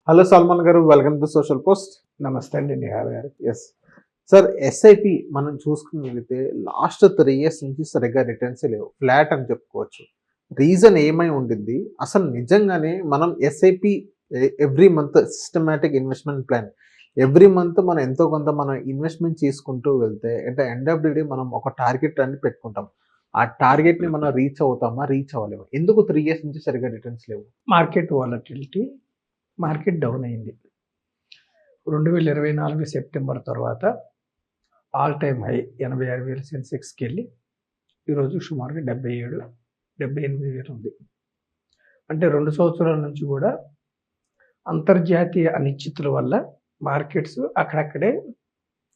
Hello Salman గారు, welcome to social post. నమస్తే అండి నిహార్ గారు. ఎస్ సార్, ఎస్ఐపి మనం చూసుకున్నట్లయితే లాస్ట్ 3 years నుంచి సరిగ్గా రిటర్న్స్ లేవు, ఫ్లాట్ అని చెప్పుకోవచ్చు. రీజన్ ఏమై ఉండింది? అసలు నిజంగానే మనం SIP every month systematic investment plan every month మనం ఎంతో కొంత మనం ఇన్వెస్ట్మెంట్ చేసుకుంటూ వెళ్తే at the end of the day మనం ఒక టార్గెట్ అని పెట్టుకుంటాం. ఆ టార్గెట్ని మనం రీచ్ అవుతామా, రీచ్ అవ్వలేము? ఎందుకు 3 years నుంచి సరిగ్గా రిటర్న్స్ లేవు? మార్కెట్ వాలటిలిటీ, మార్కెట్ డౌన్ అయింది. 2024 సెప్టెంబర్ తర్వాత ఆల్ టైమ్ హై 86,000 సెన్సెక్స్కి వెళ్ళి ఈరోజు సుమారుగా 77,000-78,000 ఉంది. అంటే 2 సంవత్సరాల నుంచి కూడా అంతర్జాతీయ అనిశ్చితుల వల్ల మార్కెట్స్ అక్కడక్కడే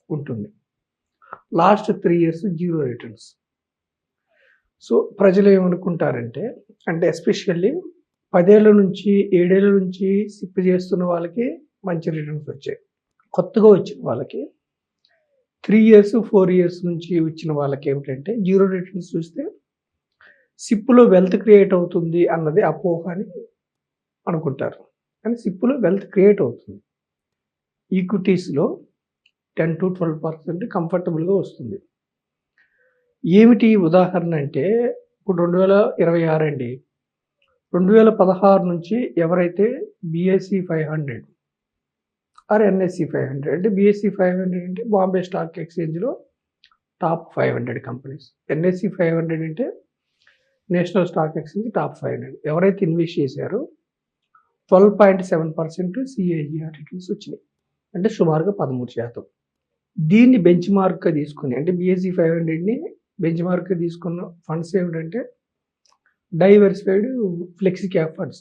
ఉంటుంది. Last 3 years zero returns. So ప్రజలు ఏమనుకుంటారంటే, అంటే ఎస్పెషల్లీ 10 ఏళ్ళ నుంచి 7 ఏళ్ళ నుంచి సిప్ చేస్తున్న వాళ్ళకి మంచి రిటర్న్స్ వచ్చాయి. కొత్తగా వచ్చిన వాళ్ళకి 3 years 4 years నుంచి వచ్చిన వాళ్ళకి ఏమిటంటే జీరో రిటర్న్స్ చూస్తే సిప్లో వెల్త్ క్రియేట్ అవుతుంది అన్నది అపోహ అని అనుకుంటారు. కానీ సిప్లో వెల్త్ క్రియేట్ అవుతుంది. ఈక్విటీస్లో 10-12% కంఫర్టబుల్గా వస్తుంది. ఏమిటి ఉదాహరణ అంటే, ఇప్పుడు 2026 అండి, 2016 నుంచి ఎవరైతే BSE 500 ఆర్ NSE 500, అంటే BSE 500 అంటే బాంబే స్టాక్ ఎక్స్చేంజ్లో టాప్ 500 కంపెనీస్, NSE 500 అంటే నేషనల్ స్టాక్ ఎక్స్చేంజ్ టాప్ 500, ఎవరైతే ఇన్వెస్ట్ చేశారో 12.7% CAGR రిటర్న్స్ వచ్చినాయి, అంటే సుమారుగా 13%. దీన్ని బెంచ్ మార్క్గా తీసుకుని, అంటే BSE 500ని బెంచ్ మార్క్గా తీసుకున్న ఫండ్స్ ఏమిటంటే diversified flexi cap funds.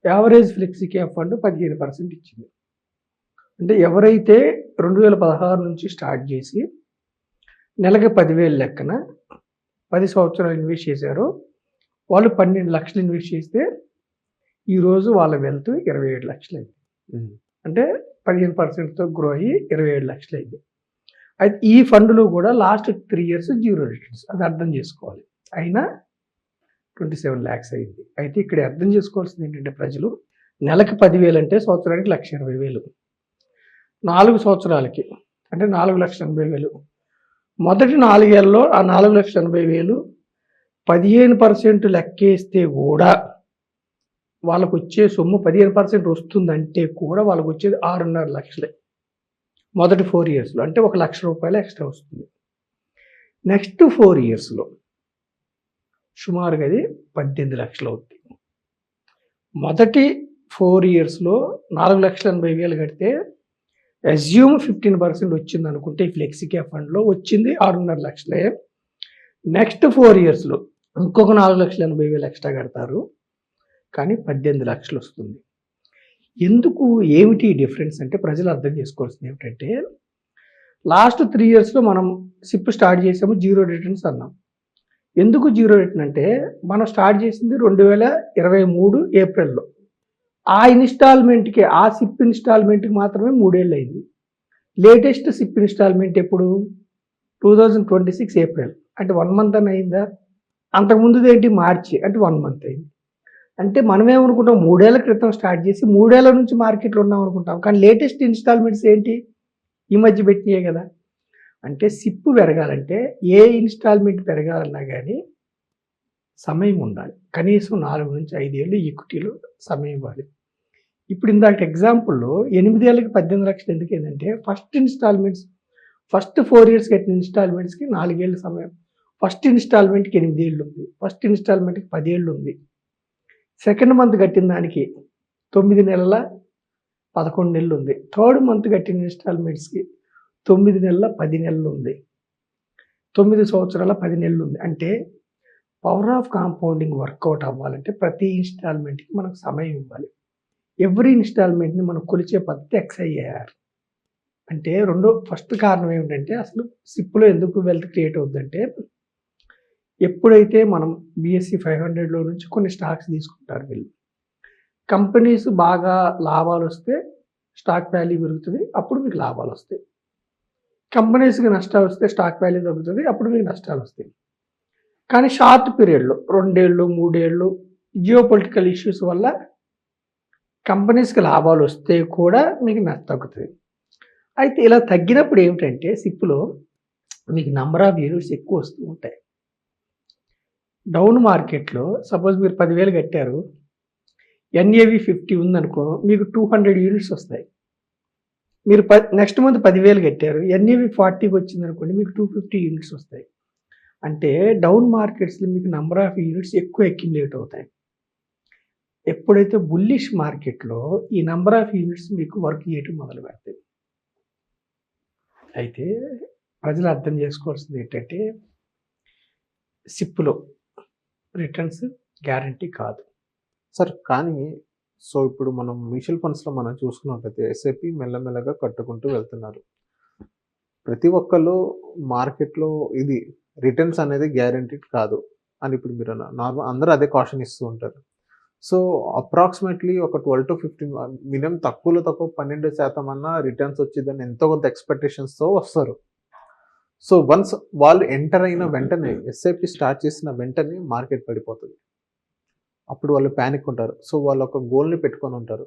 Average flexi cap fund 15% ఇచ్చింది. అంటే ఎవరైతే 2016 నుంచి స్టార్ట్ చేసి నెలకి 10,000 లెక్కన 10 సంవత్సరాలు ఇన్వెస్ట్ చేశారో వాళ్ళు 12 లక్షలు ఇన్వెస్ట్ చేస్తే ఈరోజు వాళ్ళ వెల్త్ 27 లక్షలు అయింది. అంటే 15%తో గ్రో అయ్యి 27 లక్షలు అయింది. అయితే ఈ ఫండ్లో కూడా లాస్ట్ 3 years జీరో రిటర్న్స్, అది అర్థం చేసుకోవాలి. అయినా 27 lakhs అయింది. అయితే ఇక్కడ అర్థం చేసుకోవాల్సింది ఏంటంటే, ప్రజలు నెలకి 10,000 అంటే సంవత్సరానికి 1,20,000, 4 సంవత్సరాలకి అంటే 4,80,000. మొదటి 4 ఏళ్ళలో ఆ 4,80,000 15% లెక్కేస్తే కూడా వాళ్ళకు వచ్చే సొమ్ము 15% వస్తుందంటే కూడా వాళ్ళకు వచ్చేది 6.5 లక్షలే మొదటి 4 yearsలో. అంటే 1 లక్ష రూపాయలు ఎక్స్ట్రా వస్తుంది. నెక్స్ట్ 4 yearsలో సుమారుగా అది 18 లక్షలు అవుతుంది. మొదటి 4 yearsలో 4,80,000 కడితే అజ్యూమ్ 15% వచ్చింది అనుకుంటే ఈ ఫ్లెక్సీ క్యాప్ ఫండ్లో వచ్చింది 6.5 లక్షలే. నెక్స్ట్ 4 yearsలో ఇంకొక 4,80,000 ఎక్స్ట్రా కడతారు, కానీ 18 లక్షలు వస్తుంది. ఎందుకు, ఏమిటి డిఫరెన్స్ అంటే, ప్రజలు అర్థం చేసుకోవాల్సింది ఏమిటంటే, లాస్ట్ 3 yearsలో మనం సిప్ స్టార్ట్ చేసాము, జీరో రిటర్న్స్ అన్నాం. ఎందుకు జీరో రిటర్న్ అంటే, మనం స్టార్ట్ చేసింది 2023 ఏప్రిల్లో. ఆ ఇన్స్టాల్మెంట్కి, ఆ సిప్ ఇన్స్టాల్మెంట్కి మాత్రమే 3 ఏళ్ళు అయింది. లేటెస్ట్ సిప్ ఇన్స్టాల్మెంట్ ఎప్పుడు? 2026 ఏప్రిల్, అంటే 1 month అని అయిందా? అంతకుముందుది ఏంటి? మార్చి, అంటే 1 month అయింది. అంటే మనమేమనుకుంటాం, 3 ఏళ్ల క్రితం స్టార్ట్ చేసి 3 ఏళ్ల నుంచి మార్కెట్లో ఉన్నాం అనుకుంటాం. కానీ లేటెస్ట్ ఇన్స్టాల్మెంట్స్ ఏంటి? ఈ మధ్య పెట్టినాయే కదా. అంటే సిప్ పెరగాలంటే, ఏ ఇన్స్టాల్మెంట్ పెరగాలన్నా కానీ సమయం ఉండాలి. కనీసం 4 నుంచి 5 ఏళ్ళు ఈక్విటీలో సమయం ఇవ్వాలి. ఇప్పుడు ఇందాక ఎగ్జాంపుల్లో 8 ఏళ్ళకి 18 లక్షలు ఎందుకు ఏంటంటే, ఫస్ట్ ఇన్స్టాల్మెంట్స్, ఫస్ట్ 4 years కట్టిన ఇన్స్టాల్మెంట్స్కి 4 ఏళ్ళ సమయం, ఫస్ట్ ఇన్స్టాల్మెంట్కి 8 ఏళ్ళు ఉంది, ఫస్ట్ ఇన్స్టాల్మెంట్కి 10 ఏళ్ళు ఉంది, సెకండ్ మంత్ కట్టిన దానికి 9 నెలల 11 నెలలు ఉంది, థర్డ్ మంత్ కట్టిన ఇన్స్టాల్మెంట్స్కి 9 నెలల 10 నెలలు ఉంది, 9 సంవత్సరాల 10 నెలలు ఉంది. అంటే పవర్ ఆఫ్ కాంపౌండింగ్ వర్కౌట్ అవ్వాలంటే ప్రతి ఇన్స్టాల్మెంట్కి మనకు సమయం ఇవ్వాలి. ఎవ్రీ ఇన్స్టాల్మెంట్ని మనం కొలిచే పద్ధతి XIR. అంటే ఫస్ట్ కారణం ఏమిటంటే, అసలు సిప్లో ఎందుకు వెల్త్ క్రియేట్ అవుతుందంటే, ఎప్పుడైతే మనం BSE 500లో నుంచి కొన్ని స్టాక్స్ తీసుకుంటారు వీళ్ళు, కంపెనీస్ బాగా లాభాలు వస్తే స్టాక్ వాల్యూ పెరుగుతుంది, అప్పుడు మీకు లాభాలు వస్తాయి. కంపెనీస్కి నష్టాలు వస్తే స్టాక్ వాల్యూ తగ్గుతుంది, అప్పుడు మీకు నష్టాలు వస్తాయి. కానీ షార్ట్ పీరియడ్లో 2 ఏళ్ళు 3 ఏళ్ళు జియోపొలిటికల్ ఇష్యూస్ వల్ల కంపెనీస్కి లాభాలు వస్తే కూడా మీకు తగ్గుతుంది. అయితే ఇలా తగ్గినప్పుడు ఏమిటంటే సిప్లో మీకు నంబర్ ఆఫ్ యూనిట్స్ ఎక్కువ వస్తూ ఉంటాయి. డౌన్ మార్కెట్లో సపోజ్ మీరు 10,000 కట్టారు, ఎన్ఏవి 50 ఉందనుకో, మీకు 200 యూనిట్స్ వస్తాయి. మీరు నెక్స్ట్ మంత్ 10,000 కట్టారు, ఎన్ఏవి 40కి వచ్చిందనుకోండి, మీకు 250 యూనిట్స్ వస్తాయి. అంటే డౌన్ మార్కెట్స్లో మీకు నంబర్ ఆఫ్ యూనిట్స్ ఎక్కువ అక్యుములేట్ అవుతాయి. ఎప్పుడైతే బుల్లిష్ మార్కెట్లో ఈ నంబర్ ఆఫ్ యూనిట్స్ మీకు వర్క్ చేయటం మొదలు పెడతాయి. అయితే ప్రజలు అర్థం చేసుకోవాల్సింది ఏంటంటే సిప్లో రిటర్న్స్ గ్యారంటీ కాదు. సార్ కానీ సో ఇప్పుడు మనం మ్యూచువల్ ఫండ్స్లో మనం చూసుకున్నట్లయితే ఎస్ఐపి మెల్లమెల్లగా కట్టుకుంటూ వెళ్తున్నారు. ప్రతి ఒక్కళ్ళు మార్కెట్లో ఇది రిటర్న్స్ అనేది గ్యారంటీడ్ కాదు అని ఇప్పుడు మీరు నార్మల్ అందరూ అదే కాషన్ ఇస్తూ ఉంటారు. సో అప్రాక్సిమేట్లీ ఒక 12-15 మినిమం తక్కువలో తక్కువ 12% అన్నా రిటర్న్స్ వచ్చిందని ఎంతో కొంత ఎక్స్పెక్టేషన్స్తో వస్తారు. సో వన్స్ వాళ్ళు ఎంటర్ అయిన వెంటనే ఎస్ఐపి స్టార్ట్ చేసిన వెంటనే మార్కెట్ పడిపోతుంది. అప్పుడు వాళ్ళు ప్యానిక్ ఉంటారు. సో వాళ్ళు ఒక గోల్ని పెట్టుకొని ఉంటారు.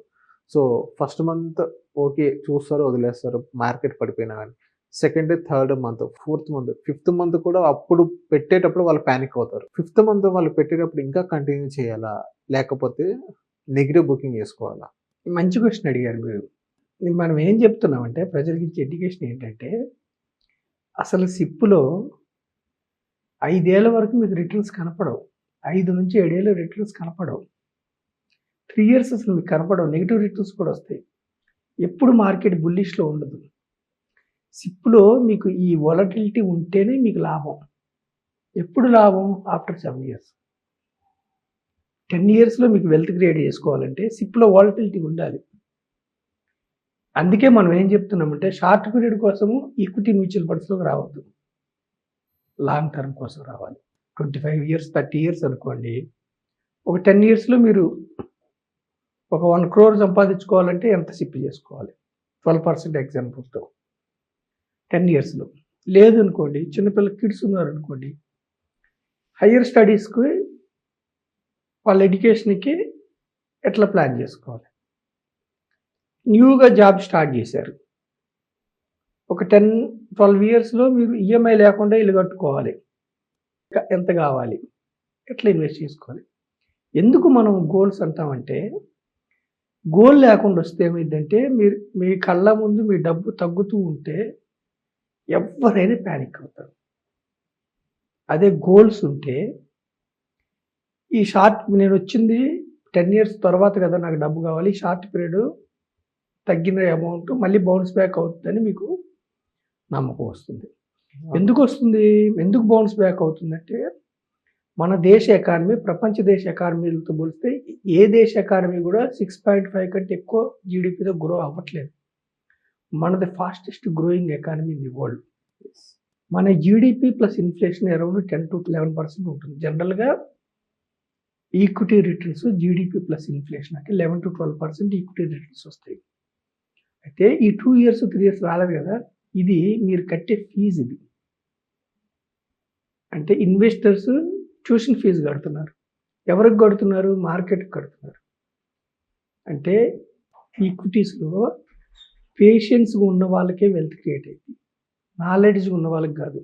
సో ఫస్ట్ మంత్ ఓకే చూస్తారు, వదిలేస్తారు మార్కెట్ పడిపోయినా కానీ. Second, third month, fourth month, fifth month కూడా అప్పుడు పెట్టేటప్పుడు వాళ్ళు ప్యానిక్ అవుతారు. ఫిఫ్త్ మంత్ వాళ్ళు పెట్టేటప్పుడు ఇంకా కంటిన్యూ చేయాలా, లేకపోతే నెగిటివ్ బుకింగ్ చేసుకోవాలా? మంచి క్వశ్చన్ అడిగారు మీరు. మనం ఏం చెప్తున్నామంటే ప్రజలకి ఇచ్చే ఎడ్యుకేషన్ ఏంటంటే అసలు సిప్లో 5 ఏళ్ల వరకు మీకు రిటర్న్స్ కనపడవు. 5 నుంచి 7 ఏళ్ళు రిటర్న్స్ కనపడవు. 3 ఇయర్స్ అసలు మీకు కనపడవు. నెగిటివ్ రిటర్న్స్ కూడా వస్తాయి. ఎప్పుడు మార్కెట్ బుల్లిష్లో ఉండదు. సిప్లో మీకు ఈ వొలటిలిటీ ఉంటేనే మీకు లాభం. ఎప్పుడు లాభం? After 7 years. 10 ఇయర్స్లో మీకు వెల్త్ క్రియేట్ చేసుకోవాలంటే సిప్లో వొలటిలిటీ ఉండాలి. అందుకే మనం ఏం చెప్తున్నామంటే షార్ట్ పీరియడ్ కోసము ఈక్విటీ మ్యూచువల్ ఫండ్స్లోకి రావద్దు, లాంగ్ టర్మ్ కోసం రావాలి. 25 ఇయర్స్ 30 ఇయర్స్ అనుకోండి, ఒక 10 ఇయర్స్లో మీరు ఒక 1 crore సంపాదించుకోవాలంటే ఎంత సిప్ చేసుకోవాలి? 12% ఎగ్జాంపుల్తో 10 ఇయర్స్లో. లేదు అనుకోండి, చిన్నపిల్ల కిడ్స్ ఉన్నారనుకోండి, హయ్యర్ స్టడీస్కి వాళ్ళ ఎడ్యుకేషన్కి ఎట్లా ప్లాన్ చేసుకోవాలి? న్యూగా జాబ్ స్టార్ట్ చేశారు, ఒక 10-12 ఇయర్స్లో మీరు ఈఎంఐ లేకుండా ఇల్లు కట్టుకోవాలి, ఎంత కావాలి, ఎట్లా ఇన్వెస్ట్ చేసుకోవాలి? ఎందుకు మనం గోల్స్ అంటామంటే గోల్ లేకుండా వస్తే ఏమైందంటే మీరు మీ కళ్ళ ముందు మీ డబ్బు తగ్గుతూ ఉంటే ఎవరైనా ప్యానిక్ అవుతారు. అదే గోల్స్ ఉంటే ఈ షార్ట్ నేను వచ్చింది 10 ఇయర్స్ తర్వాత కదా నాకు డబ్బు కావాలి, షార్ట్ పీరియడ్ తగ్గిన అమౌంట్ మళ్ళీ బౌన్స్ బ్యాక్ అవుతుందని మీకు నమ్మకం వస్తుంది. ఎందుకు వస్తుంది? ఎందుకు బౌన్స్ బ్యాక్ అవుతుందంటే మన దేశ ఎకానమీ ప్రపంచ దేశ ఎకానమీలతో పోలిస్తే ఏ దేశ ఎకానమీ కూడా 6.5 కంటే ఎక్కువ జీడిపితో గ్రో అవ్వట్లేదు. మనది fastest growing economy in the world. మన జీడిపి ప్లస్ ఇన్ఫ్లేషన్ అరౌండ్ 10-11% ఉంటుంది. జనరల్గా equity returns GDP plus inflation అంటే 11-12% ఈక్విటీ రిటర్న్స్ వస్తాయి. అయితే ఈ 2 ఇయర్స్ 3 ఇయర్స్ రాలేదు కదా, ఇది మీరు కట్టే ఫీజు. ఇది అంటే ఇన్వెస్టర్స్ ట్యూషన్ ఫీజు కడుతున్నారు. ఎవరికి కడుతున్నారు? మార్కెట్కి కడుతున్నారు. అంటే ఈక్విటీస్లో పేషెన్స్గా ఉన్న వాళ్ళకే వెల్త్ క్రియేట్ అయింది, నాలెడ్జ్గా ఉన్న వాళ్ళకి కాదు.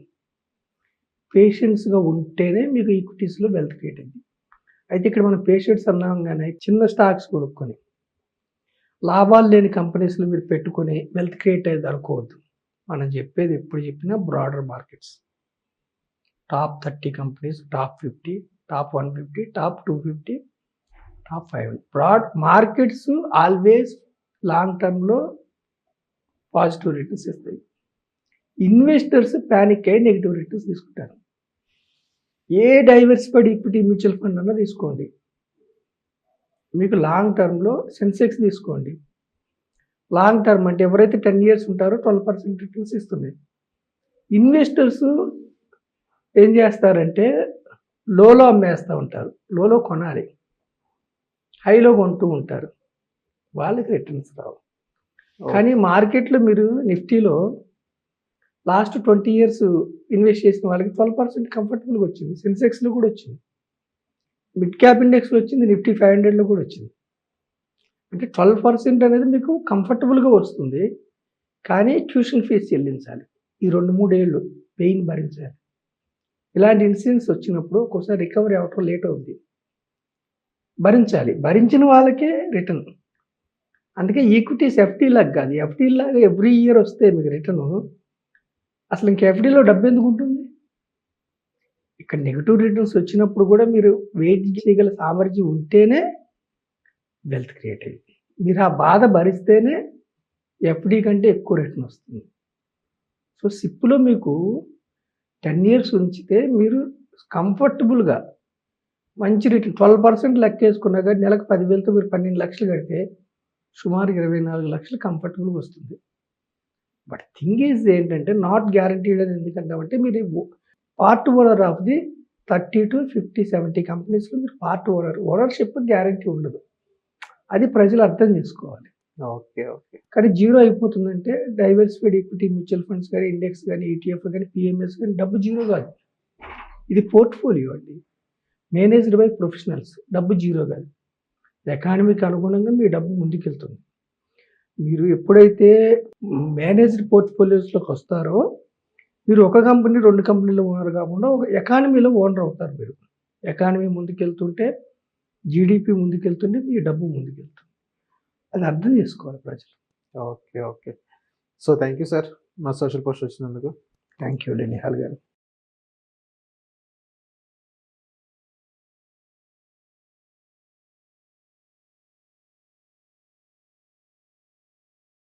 పేషెన్స్గా ఉంటేనే మీకు ఈక్విటీస్లో వెల్త్ క్రియేట్ అయింది. అయితే ఇక్కడ మనం పేషెంట్స్ అన్నాగానే చిన్న స్టాక్స్ కొనుక్కొని లాభాలు లేని కంపెనీస్లో మీరు పెట్టుకొని వెల్త్ క్రియేట్ అయ్యేది అనుకోవద్దు. మనం చెప్పేది ఎప్పుడు చెప్పినా broader markets, top 30 companies, top 50, top 150, top 250, top 500. Broad markets always long టర్మ్లో పాజిటివ్ రిటర్న్స్ ఇస్తాయి. ఇన్వెస్టర్స్ ప్యానిక్ అయ్యి నెగిటివ్ రిటర్న్స్ తీసుకుంటారు. A diversified equity mutual fund అన్నా తీసుకోండి, మీకు లాంగ్ టర్మ్లో సెన్సెక్స్ తీసుకోండి. లాంగ్ టర్మ్ అంటే ఎవరైతే 10 ఇయర్స్ ఉంటారో 12% రిటర్న్స్ ఇస్తుంది. ఇన్వెస్టర్స్ ఏం చేస్తారంటే లోలో అమ్మేస్తూ ఉంటారు, లోలో కొనాలి, హైలో కొంటూ ఉంటారు, వాళ్ళకి రిటర్న్స్ రావు. కానీ మార్కెట్లో మీరు నిఫ్టీలో లాస్ట్ 20 ఇయర్స్ ఇన్వెస్ట్ చేసిన వాళ్ళకి 12% కంఫర్టబుల్గా వచ్చింది. సెన్సెక్స్లో కూడా వచ్చింది, మిడ్ క్యాప్ ఇండెక్స్లో వచ్చింది, నిఫ్టీ 500లో కూడా వచ్చింది. అంటే 12% అనేది మీకు కంఫర్టబుల్గా వస్తుంది. కానీ ట్యూషన్ ఫీజు చెల్లించాలి. ఈ 2, 3 ఏళ్ళు పెయిన్ భరించాలి. ఇలాంటి ఇన్సిడెంట్స్ వచ్చినప్పుడు ఒక్కోసారి రికవరీ అవ్వటం లేట్ అవుద్ది. భరించాలి. భరించిన వాళ్ళకే రిటర్న్. అందుకే ఈక్విటీస్ ఎఫ్‌డి లాగా కాదు. ఎఫ్‌డి లాగా ఎవ్రీ ఇయర్ వస్తే మీకు రిటర్ను అసలు ఇంక ఎఫ్‌డిలో డబ్బెందుకుంటుంది? ఇక్కడ నెగెటివ్ రిటర్న్స్ వచ్చినప్పుడు కూడా మీరు వెయిట్ చేయగల సామర్థ్యం ఉంటేనే వెల్త్ క్రియేట్ అయ్యింది. మీరు ఆ బాధ భరిస్తేనే ఎఫ్‌డి కంటే ఎక్కువ రిటర్న్ వస్తుంది. సో, సిప్‌లో మీకు 10 ఇయర్స్ ఉంచితే మీరు కంఫర్టబుల్‌గా మంచి రిటర్న్ 12% లెక్కేసుకున్నా గానీ నెలకు 10,000తో మీరు 12,00,000 కడితే సుమారు 24,00,000 కంఫర్టబుల్‌గా వస్తుంది. బట్ థింగ్ ఈజ్ ఏంటంటే నాట్ గ్యారంటీడ్ అని ఎందుకంటామంటే మీరు పార్ట్ ఓనర్ ఆఫ్ ది 30-50-70 కంపెనీస్‌లో మీరు పార్ట్ ఓనర్. ఓనర్‌షిప్ గ్యారంటీ ఉండదు. అది ప్రజలు అర్థం చేసుకోవాలి. ఓకే. ఓకే. కానీ జీరో అయిపోతుందంటే డైవర్సిఫైడ్ ఈక్విటీ మ్యూచువల్ ఫండ్స్ గానీ, ఇండెక్స్ గానీ, ఈటీఎఫ్ గానీ, పీఎంఎస్ గానీ డబ్బు జీరో కాదు. ఇది పోర్ట్‌ఫోలియో అండి. Managed by professionals. డబ్బు జీరో కాదు. ఎకానమీకి అనుగుణంగా మీ డబ్బు ముందుకెళ్తుంది. మీరు ఎప్పుడైతే మేనేజ్డ్ పోర్ట్‌ఫోలియోస్‌లోకి వస్తారో మీరు ఒక కంపెనీ, 2 కంపెనీల ఓనర్ కాకుండా ఒక ఎకానమీలో ఓనర్ అవుతారు మీరు. ఎకానమీ ముందుకెళ్తుంటే, జీడీపీ ముందుకెళ్తుంటే మీ డబ్బు ముందుకెళ్తుంది. అది అర్థం చేసుకోవాలి ప్రజలు. Okay. Okay. So, thank you sir. మా సోషల్ పోస్ట్ వచ్చినందుకు. థ్యాంక్ యూ అండి నిహాల్ గారు.